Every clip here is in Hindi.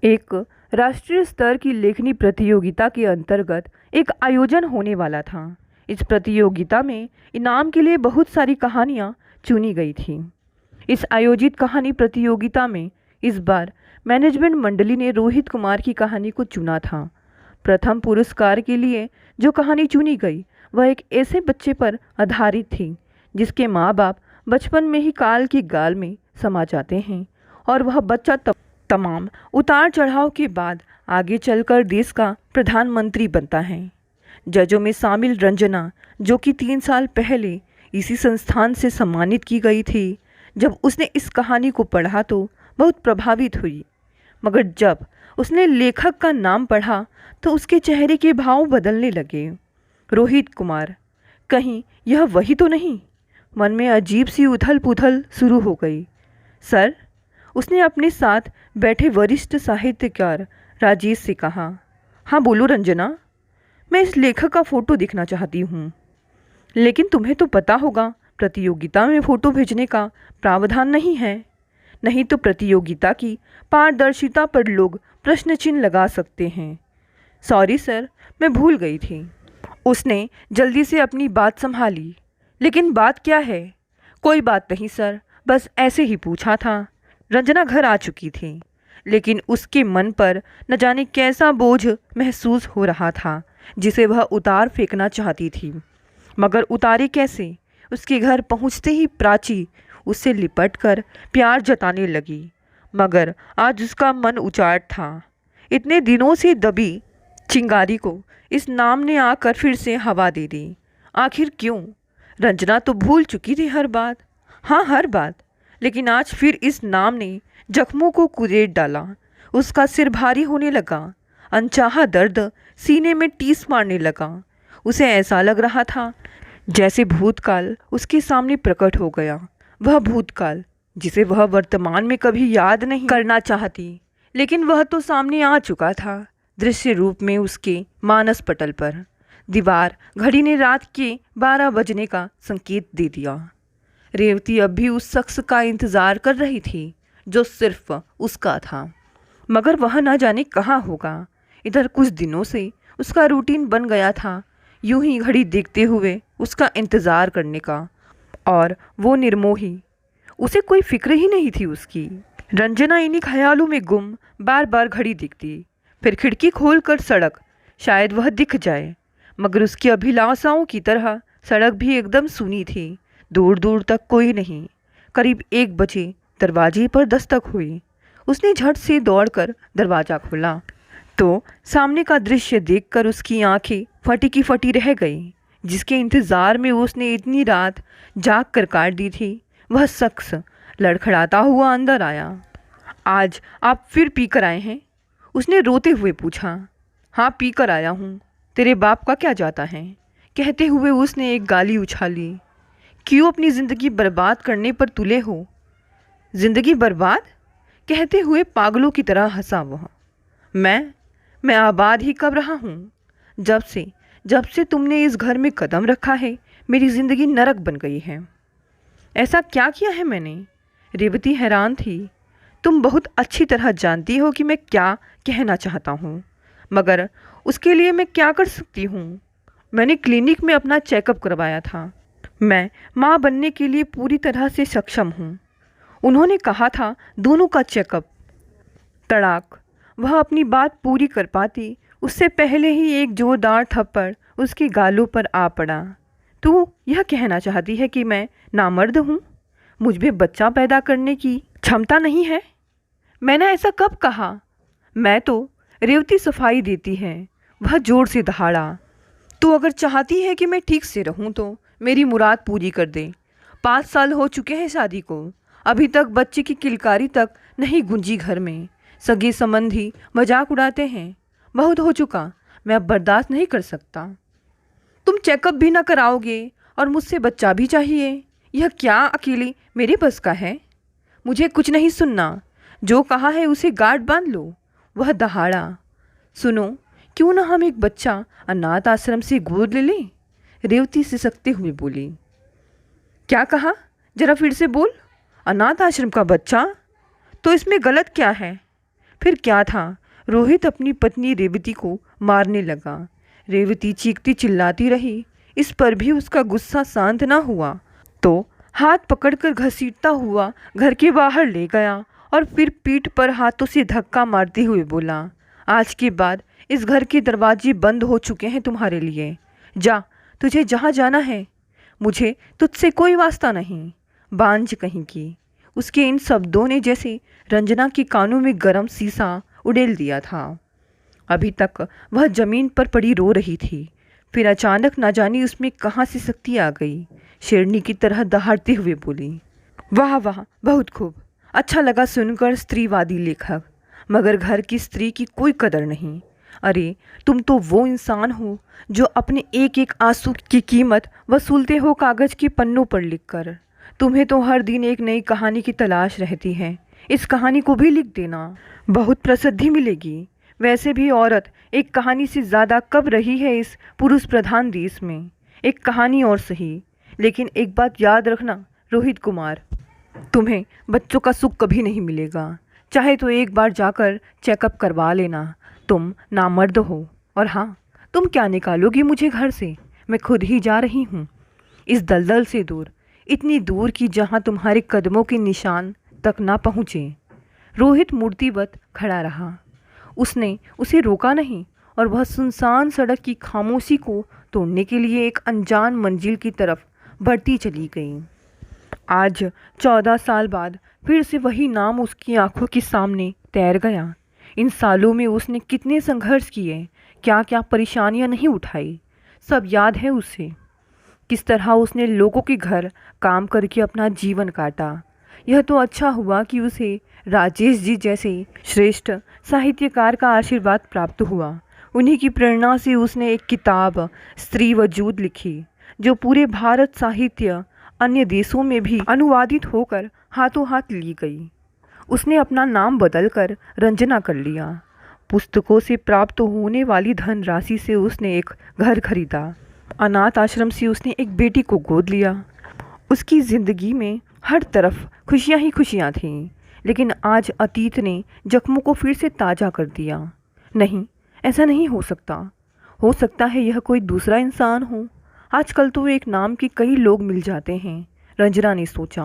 एक राष्ट्रीय स्तर की लेखनी प्रतियोगिता के अंतर्गत एक आयोजन होने वाला था। इस प्रतियोगिता में इनाम के लिए बहुत सारी कहानियाँ चुनी गई थीं। इस आयोजित कहानी प्रतियोगिता में इस बार मैनेजमेंट मंडली ने रोहित कुमार की कहानी को चुना था। प्रथम पुरस्कार के लिए जो कहानी चुनी गई वह एक ऐसे बच्चे पर आधारित थी जिसके माँ बाप बचपन में ही काल की गाल में समा जाते हैं और वह बच्चा तमाम उतार चढ़ाव के बाद आगे चलकर देश का प्रधानमंत्री बनता है। जजों में शामिल रंजना, जो कि 3 साल पहले इसी संस्थान से सम्मानित की गई थी, जब उसने इस कहानी को पढ़ा तो बहुत प्रभावित हुई, मगर जब उसने लेखक का नाम पढ़ा तो उसके चेहरे के भाव बदलने लगे। रोहित कुमार, कहीं यह वही तो नहीं? मन में अजीब सी उथल पुथल शुरू हो गई। सर, उसने अपने साथ बैठे वरिष्ठ साहित्यकार राजेश से कहा। हाँ बोलो रंजना, मैं इस लेखक का फ़ोटो देखना चाहती हूँ। लेकिन तुम्हें तो पता होगा प्रतियोगिता में फ़ोटो भेजने का प्रावधान नहीं है। नहीं तो प्रतियोगिता की पारदर्शिता पर लोग प्रश्न चिन्ह लगा सकते हैं। सॉरी सर, मैं भूल गई थी। उसने जल्दी से अपनी बात संभाली। लेकिन बात क्या है? कोई बात नहीं सर, बस ऐसे ही पूछा था। रंजना घर आ चुकी थी, लेकिन उसके मन पर न जाने कैसा बोझ महसूस हो रहा था जिसे वह उतार फेंकना चाहती थी, मगर उतारे कैसे? उसके घर पहुंचते ही प्राची उससे लिपटकर प्यार जताने लगी, मगर आज उसका मन उचाट था। इतने दिनों से दबी चिंगारी को इस नाम ने आकर फिर से हवा दे दी। आखिर क्यों? रंजना तो भूल चुकी थी हर बात। हाँ, हर बात, लेकिन आज फिर इस नाम ने जख्मों को कुरेद डाला। उसका सिर भारी होने लगा, अनचाहा दर्द सीने में टीस मारने लगा। उसे ऐसा लग रहा था जैसे भूतकाल उसके सामने प्रकट हो गया। वह भूतकाल जिसे वह वर्तमान में कभी याद नहीं करना चाहती, लेकिन वह तो सामने आ चुका था, दृश्य रूप में उसके मानस पटल पर। दीवार घड़ी ने रात के 12 बजने का संकेत दे दिया। रेवती अब भी उस शख्स का इंतज़ार कर रही थी जो सिर्फ उसका था, मगर वह न जाने कहाँ होगा। इधर कुछ दिनों से उसका रूटीन बन गया था यूं ही घड़ी देखते हुए उसका इंतज़ार करने का, और वो निर्मोही, उसे कोई फिक्र ही नहीं थी उसकी। रंजना इन्हीं ख्यालों में गुम बार बार घड़ी देखती, फिर खिड़की खोलकर सड़क, शायद वह दिख जाए, मगर उसकी अभिलाषाओं की तरह सड़क भी एकदम सूनी थी। दूर दूर तक कोई नहीं। करीब 1 बजे दरवाजे पर दस्तक हुई। उसने झट से दौड़कर दरवाज़ा खोला तो सामने का दृश्य देखकर उसकी आंखें फटी की फटी रह गई। जिसके इंतज़ार में उसने इतनी रात जाग कर काट दी थी, वह शख्स लड़खड़ाता हुआ अंदर आया। आज आप फिर पी कर आए हैं? उसने रोते हुए पूछा। हाँ, पी कर आया हूँ। तेरे बाप का क्या जाता है? कहते हुए उसने एक गाली उछाली। क्यों अपनी ज़िंदगी बर्बाद करने पर तुले हो? ज़िंदगी बर्बाद? कहते हुए पागलों की तरह हंसा वह। मैं आबाद ही कब रहा हूँ? जब से तुमने इस घर में कदम रखा है, मेरी ज़िंदगी नरक बन गई है। ऐसा क्या किया है मैंने? रेवती हैरान थी। तुम बहुत अच्छी तरह जानती हो कि मैं क्या कहना चाहता हूँ, मगर उसके लिए मैं क्या कर सकती हूँ? मैंने क्लिनिक में अपना चेकअप करवाया था। मैं माँ बनने के लिए पूरी तरह से सक्षम हूँ। उन्होंने कहा था दोनों का चेकअप। तड़ाक, वह अपनी बात पूरी कर पाती उससे पहले ही एक जोरदार थप्पड़ उसके गालों पर आ पड़ा। तू यह कहना चाहती है कि मैं नामर्द हूँ? मुझ में बच्चा पैदा करने की क्षमता नहीं है? मैंने ऐसा कब कहा? मैं तो, रेवती सफाई देती है। वह जोर से दहाड़ा। तू अगर चाहती है कि मैं ठीक से रहूं तो मेरी मुराद पूरी कर दे। 5 साल हो चुके हैं शादी को, अभी तक बच्चे की किलकारी तक नहीं गूंजी घर में। सगे संबंधी मजाक उड़ाते हैं। बहुत हो चुका, मैं अब बर्दाश्त नहीं कर सकता। तुम चेकअप भी ना कराओगे और मुझसे बच्चा भी चाहिए? यह क्या अकेली मेरे बस का है? मुझे कुछ नहीं सुनना, जो कहा है उसे गांठ बांध लो। वह दहाड़ा। सुनो, क्यों ना हम एक बच्चा अनाथ आश्रम से गोद ले लें? रेवती सिसकते हुए बोली। क्या कहा? जरा फिर से बोल। अनाथ आश्रम का बच्चा? तो इसमें गलत क्या है? फिर क्या था, रोहित अपनी पत्नी रेवती को मारने लगा। रेवती चीखती चिल्लाती रही, इस पर भी उसका गुस्सा शांत ना हुआ तो हाथ पकड़कर घसीटता हुआ घर के बाहर ले गया और फिर पीठ पर हाथों से धक्का मारते हुए बोला, आज के बाद इस घर के दरवाजे बंद हो चुके हैं तुम्हारे लिए। जा, तुझे जहाँ जाना है, मुझे तुझसे कोई वास्ता नहीं। बांझ कहीं की। उसके इन शब्दों ने जैसे रंजना के कानों में गर्म शीशा उड़ेल दिया था। अभी तक वह जमीन पर पड़ी रो रही थी, फिर अचानक ना जानी उसमें कहाँ से शक्ति आ गई। शेरनी की तरह दहाड़ते हुए बोली, वाह वाह, बहुत खूब, अच्छा लगा सुनकर स्त्रीवादी लेखक, मगर घर की स्त्री की कोई कदर नहीं। अरे तुम तो वो इंसान हो जो अपने एक एक आंसू की कीमत वसूलते हो कागज़ के पन्नों पर लिखकर। तुम्हें तो हर दिन एक नई कहानी की तलाश रहती है। इस कहानी को भी लिख देना, बहुत प्रसिद्धि मिलेगी। वैसे भी औरत एक कहानी से ज़्यादा कब रही है इस पुरुष प्रधान देश में। एक कहानी और सही, लेकिन एक बात याद रखना रोहित कुमार, तुम्हें बच्चों का सुख कभी नहीं मिलेगा। चाहे तो एक बार जाकर चेकअप करवा लेना। तुम नामर्द हो, और हाँ, तुम क्या निकालोगी मुझे घर से? मैं खुद ही जा रही हूँ, इस दलदल से दूर, इतनी दूर कि जहाँ तुम्हारे कदमों के निशान तक ना पहुँचे। रोहित मूर्तिवत खड़ा रहा। उसने उसे रोका नहीं और वह सुनसान सड़क की खामोशी को तोड़ने के लिए एक अनजान मंजिल की तरफ बढ़ती चली गई। आज 14 साल बाद फिर से वही नाम उसकी आंखों के सामने तैर गया। इन सालों में उसने कितने संघर्ष किए, क्या क्या परेशानियां नहीं उठाई, सब याद है उसे। किस तरह उसने लोगों के घर काम करके अपना जीवन काटा। यह तो अच्छा हुआ कि उसे राजेश जी जैसे श्रेष्ठ साहित्यकार का आशीर्वाद प्राप्त हुआ। उन्हीं की प्रेरणा से उसने एक किताब स्त्री वजूद लिखी, जो पूरे भारत साहित्य अन्य देशों में भी अनुवादित होकर हाथों हाथ ली गई। उसने अपना नाम बदलकर रंजना कर लिया। पुस्तकों से प्राप्त होने वाली धनराशि से उसने एक घर खरीदा। अनाथ आश्रम से उसने एक बेटी को गोद लिया। उसकी ज़िंदगी में हर तरफ खुशियाँ ही खुशियाँ थीं, लेकिन आज अतीत ने जख्मों को फिर से ताज़ा कर दिया। नहीं, ऐसा नहीं हो सकता। हो सकता है यह कोई दूसरा इंसान हो। आजकल तो एक नाम के कई लोग मिल जाते हैं, रंजना ने सोचा।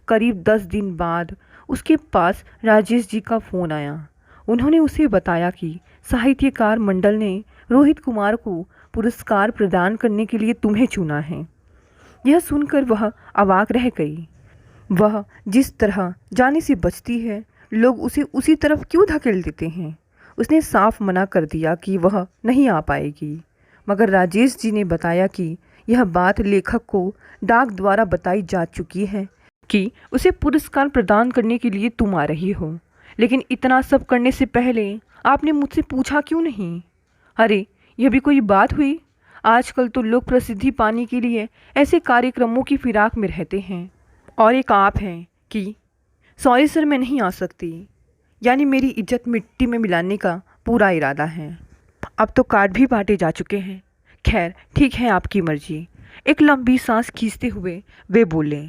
करीब 10 दिन बाद उसके पास राजेश जी का फ़ोन आया। उन्होंने उसे बताया कि साहित्यकार मंडल ने रोहित कुमार को पुरस्कार प्रदान करने के लिए तुम्हें चुना है। यह सुनकर वह अवाक रह गई। वह जिस तरह जाने से बचती है, लोग उसे उसी तरफ क्यों धकेल देते हैं। उसने साफ मना कर दिया कि वह नहीं आ पाएगी, मगर राजेश जी ने बताया कि यह बात लेखक को डाक द्वारा बताई जा चुकी है कि उसे पुरस्कार प्रदान करने के लिए तुम आ रही हो। लेकिन इतना सब करने से पहले आपने मुझसे पूछा क्यों नहीं? अरे, यह भी कोई बात हुई? आजकल तो लोग प्रसिद्धि पाने के लिए ऐसे कार्यक्रमों की फिराक में रहते हैं। और एक आप हैं कि सॉरी सर, मैं नहीं आ सकती। यानी मेरी इज्जत मिट्टी में मिलाने का पूरा इरादा है। अब तो कार्ड भी बांटे जा चुके हैं। खैर, ठीक है, आपकी मर्जी। एक लंबी सांस खींचते हुए वे बोले।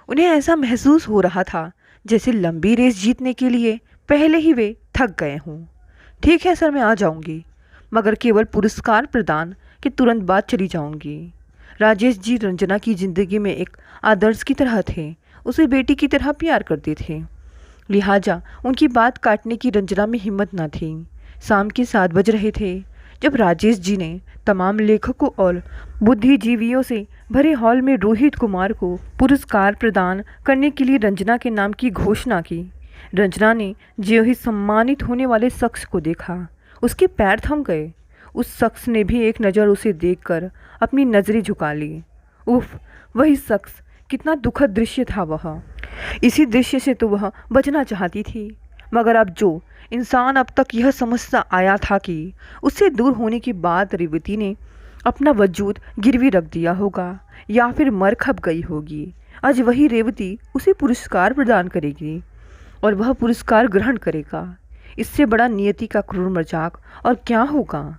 उन्हें ऐसा महसूस हो रहा था जैसे लंबी रेस जीतने के लिए पहले ही वे थक गए हों। ठीक है सर, मैं आ जाऊंगी, मगर केवल पुरस्कार प्रदान के तुरंत बाद चली जाऊंगी। राजेश जी रंजना की ज़िंदगी में एक आदर्श की तरह थे, उसे बेटी की तरह प्यार करते थे। लिहाजा उनकी बात काटने की रंजना में हिम्मत न थी। शाम के 7 बज रहे थे जब राजेश जी ने तमाम लेखकों और बुद्धिजीवियों से भरे हॉल में रोहित कुमार को पुरस्कार प्रदान करने के लिए रंजना के नाम की घोषणा की। रंजना ने ज्यों ही सम्मानित होने वाले शख्स को देखा, उसके पैर थम गए। उस शख्स ने भी एक नज़र उसे देखकर अपनी नज़रें झुका ली। उफ, वही शख्स, कितना दुखद दृश्य था वह। इसी दृश्य से तो वह बचना चाहती थी, मगर अब जो इंसान अब तक यह समझता आया था कि उससे दूर होने के बाद रेवती ने अपना वजूद गिरवी रख दिया होगा या फिर मर खप गई होगी, आज वही रेवती उसे पुरस्कार प्रदान करेगी और वह पुरस्कार ग्रहण करेगा। इससे बड़ा नियति का क्रूर मजाक और क्या होगा।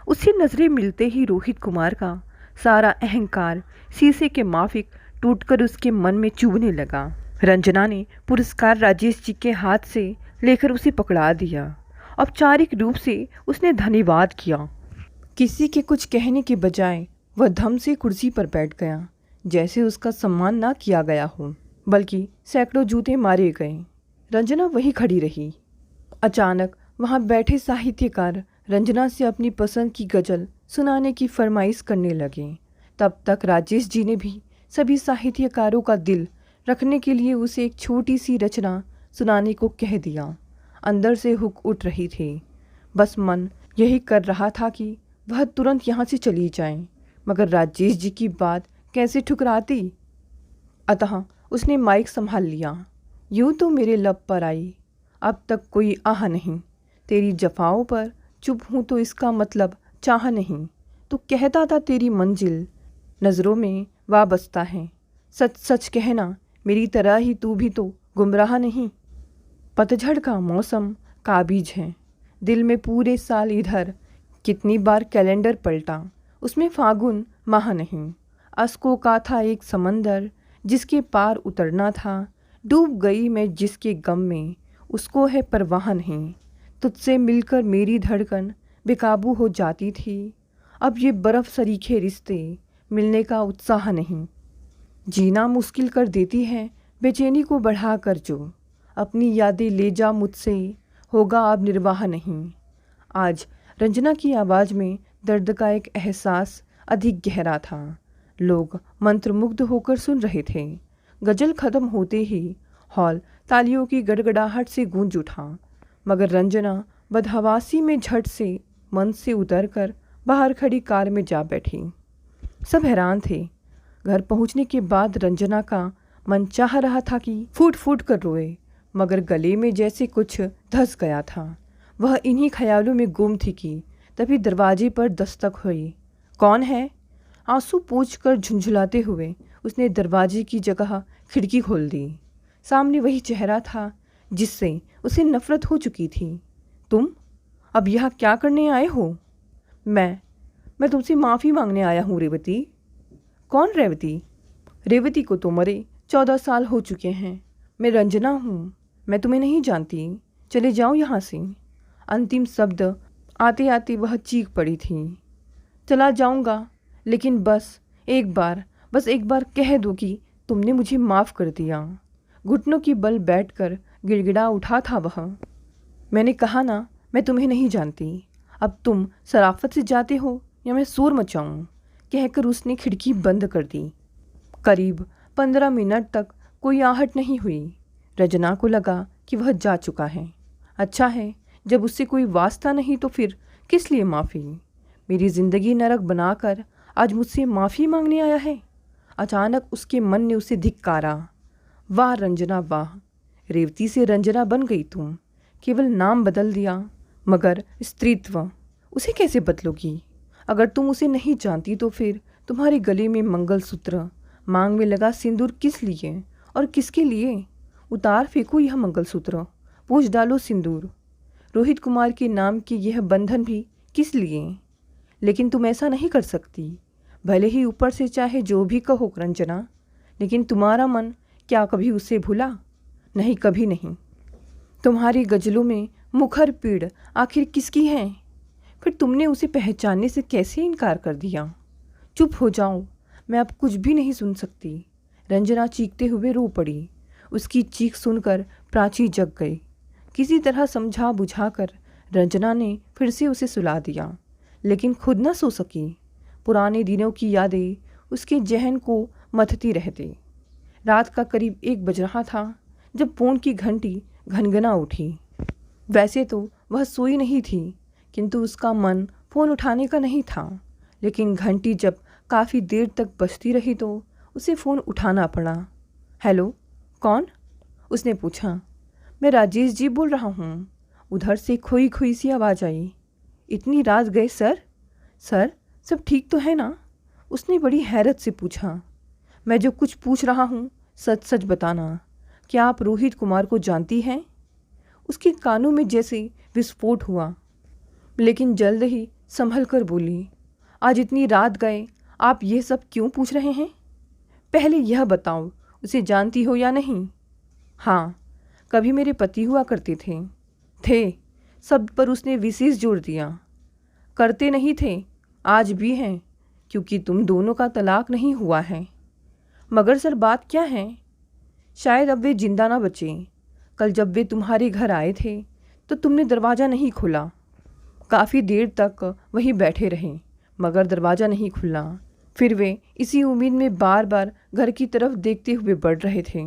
उससे नज़रें मिलते ही रोहित कुमार का सारा अहंकार शीशे के माफिक टूटकर उसके मन में चुभने लगा। रंजना ने पुरस्कार राजेश जी के हाथ से लेकर उसे पकड़ा दिया। औपचारिक रूप से उसने धन्यवाद किया। किसी के कुछ कहने के बजाय वह धम से कुर्सी पर बैठ गया, जैसे उसका सम्मान ना किया गया हो, बल्कि सैकड़ों जूते मारे गए। रंजना वहीं खड़ी रही। अचानक वहां बैठे साहित्यकार रंजना से अपनी पसंद की गज़ल सुनाने की फरमाइश करने लगे। तब तक राजेश जी ने भी सभी साहित्यकारों का दिल रखने के लिए उसे एक छोटी सी रचना सुनाने को कह दिया। अंदर से हुक उठ रही थी। बस मन यही कर रहा था कि वह तुरंत यहाँ से चली जाए, मगर राजेश जी की बात कैसे ठुकराती। अतः उसने माइक संभाल लिया। यूं तो मेरे लब पर आई, अब तक कोई आह नहीं। तेरी जफाओं पर चुप हूँ तो इसका मतलब चाह नहीं। तू कहता था तेरी मंजिल नज़रों में वाबस्ता है। सच सच कहना, मेरी तरह ही तू भी तो गुमराह नहीं। पतझड़ का मौसम काबिज है दिल में पूरे साल। इधर कितनी बार कैलेंडर पलटा, उसमें फागुन माह नहीं। अश्कों का था एक समंदर जिसके पार उतरना था। डूब गई मैं जिसके गम में, उसको है परवाह नहीं। तुझसे मिलकर मेरी धड़कन बेकाबू हो जाती थी। अब ये बर्फ़ सरीखे रिश्ते, मिलने का उत्साह नहीं। जीना मुश्किल कर देती है बेचैनी को बढ़ाकर जो। अपनी यादें ले जा मुझसे, होगा अब निर्वाह नहीं। आज रंजना की आवाज़ में दर्द का एक एहसास अधिक गहरा था। लोग मंत्रमुग्ध होकर सुन रहे थे। गज़ल ख़त्म होते ही हॉल तालियों की गड़गड़ाहट से गूंज उठा, मगर रंजना बदहवासी में झट से मंच से उतरकर बाहर खड़ी कार में जा बैठी। सब हैरान थे। घर पहुंचने के बाद रंजना का मन चाह रहा था कि फूट फूट कर रोए, मगर गले में जैसे कुछ धंस गया था। वह इन्हीं ख्यालों में गुम थी कि तभी दरवाजे पर दस्तक हुई। कौन है? आंसू पोंछकर झुंझुलाते हुए उसने दरवाजे की जगह खिड़की खोल दी। सामने वही चेहरा था जिससे उसे नफरत हो चुकी थी। तुम अब यहाँ क्या करने आए हो? मैं तुमसे माफ़ी मांगने आया हूँ रेवती। कौन रेवती? रेवती को तो मरे 14 साल हो चुके हैं। मैं रंजना हूँ, मैं तुम्हें नहीं जानती। चले जाओ यहाँ से। अंतिम शब्द आते आते वह चीख पड़ी थी। चला जाऊँगा, लेकिन बस एक बार कह दो कि तुमने मुझे माफ़ कर दिया। घुटनों की बल बैठकर गिड़गिड़ा उठा था वह। मैंने कहा ना, मैं तुम्हें नहीं जानती। अब तुम शराफत से जाते हो या मैं शोर मचाऊं? कहकर उसने खिड़की बंद कर दी। करीब 15 मिनट तक कोई आहट नहीं हुई। रंजना को लगा कि वह जा चुका है। अच्छा है, जब उससे कोई वास्ता नहीं तो फिर किस लिए माफ़ी? मेरी ज़िंदगी नरक बनाकर आज मुझसे माफ़ी मांगने आया है। अचानक उसके मन ने उसे धिक्कारा। वाह रंजना वाह, रेवती से रंजना बन गई तुम। केवल नाम बदल दिया, मगर स्त्रीत्व उसे कैसे बदलोगी? अगर तुम उसे नहीं जानती तो फिर तुम्हारे गले में मंगलसूत्र, मांग में लगा सिंदूर किस लिए और किसके लिए? उतार फेंको यह मंगलसूत्र, पूछ डालो सिंदूर। रोहित कुमार के नाम की यह बंधन भी किस लिए? लेकिन तुम ऐसा नहीं कर सकती। भले ही ऊपर से चाहे जो भी कहो रंजना, लेकिन तुम्हारा मन क्या कभी उसे भूला? नहीं, कभी नहीं। तुम्हारी गज़लों में मुखर पीड़ आखिर किसकी है? फिर तुमने उसे पहचानने से कैसे इनकार कर दिया? चुप हो जाओ, मैं अब कुछ भी नहीं सुन सकती। रंजना चीखते हुए रो पड़ी। उसकी चीख सुनकर प्राची जग गई। किसी तरह समझा बुझाकर रंजना ने फिर से उसे सुला दिया, लेकिन खुद न सो सकी। पुराने दिनों की यादें उसके जहन को मथती रहती। रात का करीब 1 बज रहा था जब फ़ोन की घंटी घनघना उठी। वैसे तो वह सोई नहीं थी, किंतु उसका मन फ़ोन उठाने का नहीं था। लेकिन घंटी जब काफ़ी देर तक बजती रही तो उसे फ़ोन उठाना पड़ा। हेलो, कौन? उसने पूछा। मैं राजेश जी बोल रहा हूँ। उधर से खोई खोई सी आवाज़ आई। इतनी रात गए सर? सर, सब ठीक तो है ना? उसने बड़ी हैरत से पूछा। मैं जो कुछ पूछ रहा हूँ सच सच बताना। क्या आप रोहित कुमार को जानती हैं? उसके कानों में जैसे विस्फोट हुआ, लेकिन जल्द ही संभल कर बोली। आज इतनी रात गए आप ये सब क्यों पूछ रहे हैं? पहले यह बताओ, उसे जानती हो या नहीं? हाँ, कभी मेरे पति हुआ करते थे शब्द पर उसने विशेष जोर दिया। करते नहीं थे, आज भी हैं, क्योंकि तुम दोनों का तलाक नहीं हुआ है। मगर सर बात क्या है? शायद अब वे जिंदा ना बचे। कल जब वे तुम्हारे घर आए थे तो तुमने दरवाज़ा नहीं खोला। काफ़ी देर तक वहीं बैठे रहे मगर दरवाज़ा नहीं खुला। फिर वे इसी उम्मीद में बार बार घर की तरफ देखते हुए बढ़ रहे थे।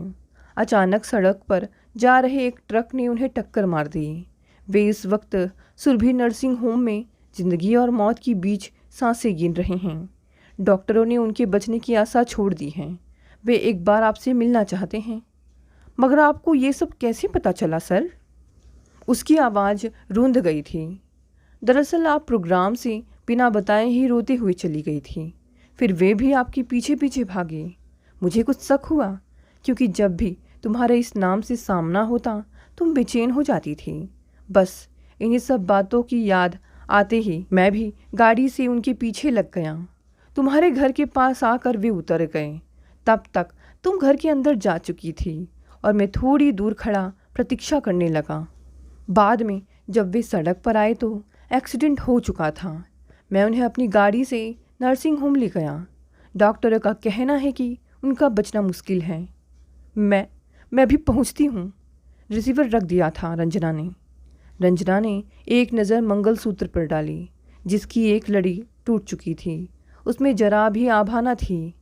अचानक सड़क पर जा रहे एक ट्रक ने उन्हें टक्कर मार दी। वे इस वक्त सुरभि नर्सिंग होम में जिंदगी और मौत के बीच सांसें गिन रहे हैं। डॉक्टरों ने उनके बचने की आशा छोड़ दी है। वे एक बार आपसे मिलना चाहते हैं। मगर आपको ये सब कैसे पता चला सर? उसकी आवाज़ रूंध गई थी। दरअसल आप प्रोग्राम से बिना बताए ही रोते हुए चली गई थी। फिर वे भी आपके पीछे पीछे भागे। मुझे कुछ शक हुआ, क्योंकि जब भी तुम्हारे इस नाम से सामना होता तुम बेचैन हो जाती थी। बस इन्हीं सब बातों की याद आते ही मैं भी गाड़ी से उनके पीछे लग गया। तुम्हारे घर के पास आकर वे उतर गए। तब तक तुम घर के अंदर जा चुकी थी और मैं थोड़ी दूर खड़ा प्रतीक्षा करने लगा। बाद में जब वे सड़क पर आए तो एक्सीडेंट हो चुका था। मैं उन्हें अपनी गाड़ी से नर्सिंग होम ले गया। डॉक्टर का कहना है कि उनका बचना मुश्किल है। मैं भी पहुंचती हूँ। रिसीवर रख दिया था रंजना ने एक नज़र मंगलसूत्र पर डाली, जिसकी एक लड़ी टूट चुकी थी। उसमें जरा भी आभा न थी।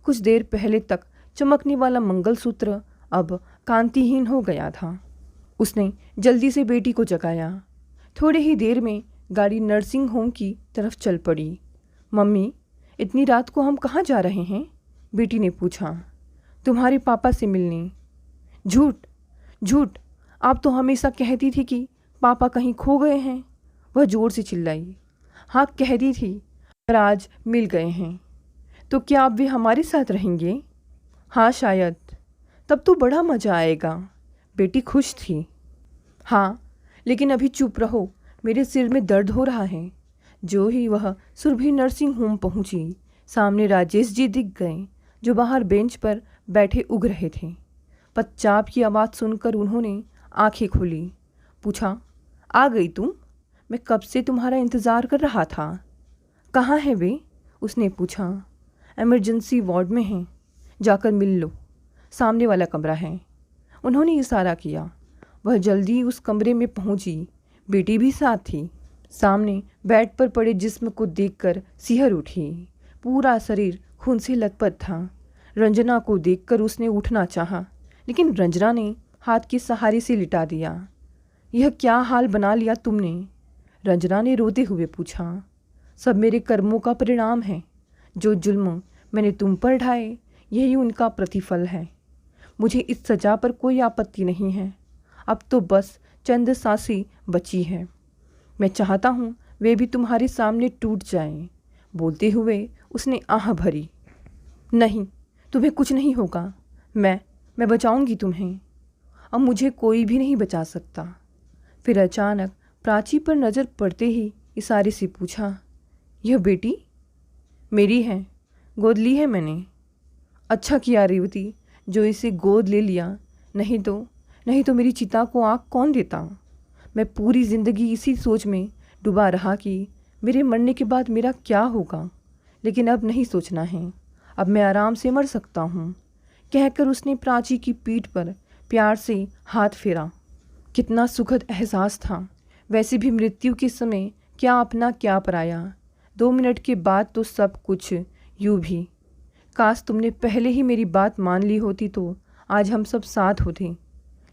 कुछ देर पहले तक चमकने वाला मंगलसूत्र अब कांतिहीन हो गया था। उसने जल्दी से बेटी को जगाया। थोड़ी ही देर में गाड़ी नर्सिंग होम की तरफ चल पड़ी। मम्मी, इतनी रात को हम कहाँ जा रहे हैं? बेटी ने पूछा। तुम्हारे पापा से मिलने। झूठ, आप तो हमेशा कहती थी कि पापा कहीं खो गए हैं। वह जोर से चिल्लाई। हाँ कहती थी, पर आज मिल गए हैं। तो क्या अब वे हमारे साथ रहेंगे? हाँ शायद। तब तो बड़ा मज़ा आएगा। बेटी खुश थी। हाँ, लेकिन अभी चुप रहो, मेरे सिर में दर्द हो रहा है। जो ही वह सुरभि नर्सिंग होम पहुंची, सामने राजेश जी दिख गए, जो बाहर बेंच पर बैठे उग रहे थे। पदचाप की आवाज़ सुनकर उन्होंने आंखें खोली। पूछा, आ गई तुम? मैं कब से तुम्हारा इंतज़ार कर रहा था। कहाँ है वे? उसने पूछा। इमरजेंसी वार्ड में हैं, जाकर मिल लो, सामने वाला कमरा है। उन्होंने इशारा किया। वह जल्दी उस कमरे में पहुंची। बेटी भी साथ थी। सामने बेड पर पड़े जिस्म को देखकर सिहर उठी। पूरा शरीर खून से लथपथ था। रंजना को देखकर उसने उठना चाहा, लेकिन रंजना ने हाथ के सहारे से लिटा दिया। यह क्या हाल बना लिया तुमने? रंजना ने रोते हुए पूछा। सब मेरे कर्मों का परिणाम है। जो जुल्म मैंने तुम पर ढाए, यही उनका प्रतिफल है। मुझे इस सज़ा पर कोई आपत्ति नहीं है। अब तो बस चंद सांसें बची है। मैं चाहता हूँ वे भी तुम्हारे सामने टूट जाएं। बोलते हुए उसने आह भरी। नहीं, तुम्हें कुछ नहीं होगा। मैं बचाऊंगी तुम्हें। अब मुझे कोई भी नहीं बचा सकता। फिर अचानक प्राची पर नज़र पड़ते ही इशारे से पूछा, यह बेटी मेरी है, गोद ली है मैंने। अच्छा किया रेवती जो इसे गोद ले लिया, नहीं तो मेरी चिता को आग कौन देता। मैं पूरी ज़िंदगी इसी सोच में डूबा रहा कि मेरे मरने के बाद मेरा क्या होगा, लेकिन अब नहीं सोचना है। अब मैं आराम से मर सकता हूँ, कहकर उसने प्राची की पीठ पर प्यार से हाथ फेरा। कितना सुखद एहसास था। वैसे भी मृत्यु के समय क्या अपना क्या पराया। 2 मिनट के बाद तो सब कुछ यूँ भी। काश तुमने पहले ही मेरी बात मान ली होती तो आज हम सब साथ होते।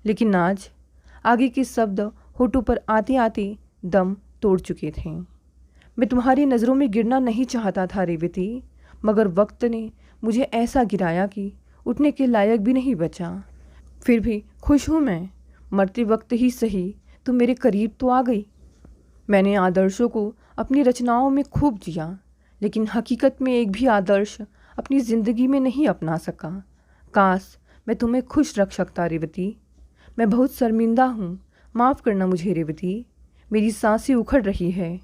लेकिन आज आगे के शब्द होठों पर आते आते दम तोड़ चुके थे। मैं तुम्हारी नज़रों में गिरना नहीं चाहता था रेवती, मगर वक्त ने मुझे ऐसा गिराया कि उठने के लायक भी नहीं बचा। फिर भी खुश हूँ मैं। मरते वक्त ही सही तुम मेरे करीब तो आ गई। मैंने आदर्शों को अपनी रचनाओं में खूब जिया, लेकिन हकीकत में एक भी आदर्श अपनी ज़िंदगी में नहीं अपना सका। काश मैं तुम्हें खुश रख सकता रेवती। मैं बहुत शर्मिंदा हूँ, माफ़ करना मुझे रेवती। मेरी सांसें उखड़ रही है।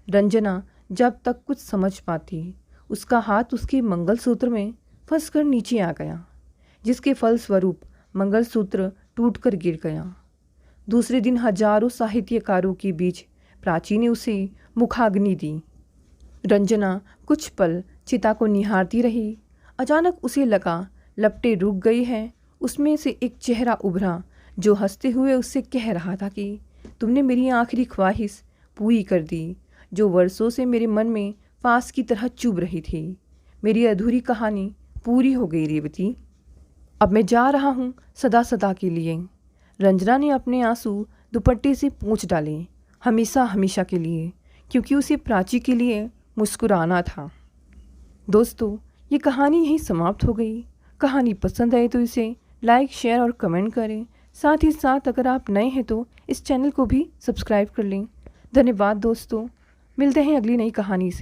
रंजना जब तक कुछ समझ पाती, उसका हाथ उसके मंगलसूत्र में फंसकर नीचे आ गया, जिसके फलस्वरूप मंगलसूत्र टूटकर गिर गया। दूसरे दिन हजारों साहित्यकारों के बीच प्राची ने उसे मुखाग्नि दी। रंजना कुछ पल चिता को निहारती रही। अचानक उसे लगा लपटें रुक गई हैं। उसमें से एक चेहरा उभरा जो हंसते हुए उससे कह रहा था कि तुमने मेरी आखिरी ख्वाहिश पूरी कर दी, जो वर्षों से मेरे मन में फांस की तरह चुभ रही थी। मेरी अधूरी कहानी पूरी हो गई रेवती। अब मैं जा रहा हूँ सदा सदा के लिए। रंजना ने अपने आंसू दुपट्टे से पोंछ डाले, हमेशा हमेशा के लिए, क्योंकि उसे प्राची के लिए मुस्कुराना था। दोस्तों, ये कहानी यहीं समाप्त हो गई। कहानी पसंद आए तो इसे लाइक, शेयर और कमेंट करें। साथ ही साथ अगर आप नए हैं तो इस चैनल को भी सब्सक्राइब कर लें। धन्यवाद दोस्तों, मिलते हैं अगली नई कहानी से।